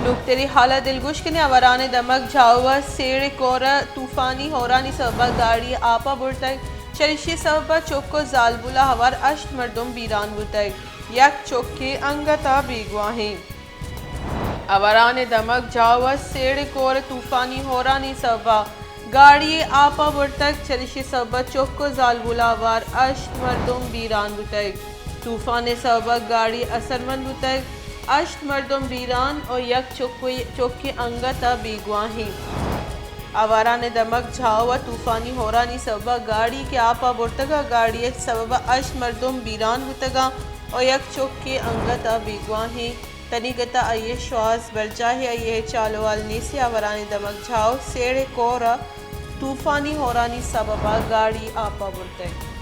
नुकतेरी हाला दिलगुश के अवरान दमक झावा सेड़ कोरा तूफानी होरानी सबा गाड़ी आपा बुरतक शरिशी सबा चौको जालबुला हवार अष्ट मर्दुम बीरान बुतक यक चौके अंगता बेगवाहें अवरान दमक झावा सेड़ कोरा तूफानी होरानी सबा गाड़ी आपा बुरतक शरिशी सबा चौको जालबुला हवार अष्ट मर्दुम बीरान बुतक तूफान सबा गाड़ी असरमंद बुतक अष्ट मर्दुम बीरान और यक चौके अंगता बेगवाही आवारा ने दमक झावा तूफानी होरानी सबा गाड़ी के आपा बुरतगा गाड़ी सबा अष्ट मर्दुम बीरान बुतगा और यक चौके अंगता बेगवाही तनिगता अये श्वास बरजाहे अये चालोवाल नेसे आवारा ने दमक झाव सेड़े कोरा तूफानी होरानी सबा गाड़ी आपा बुरतग।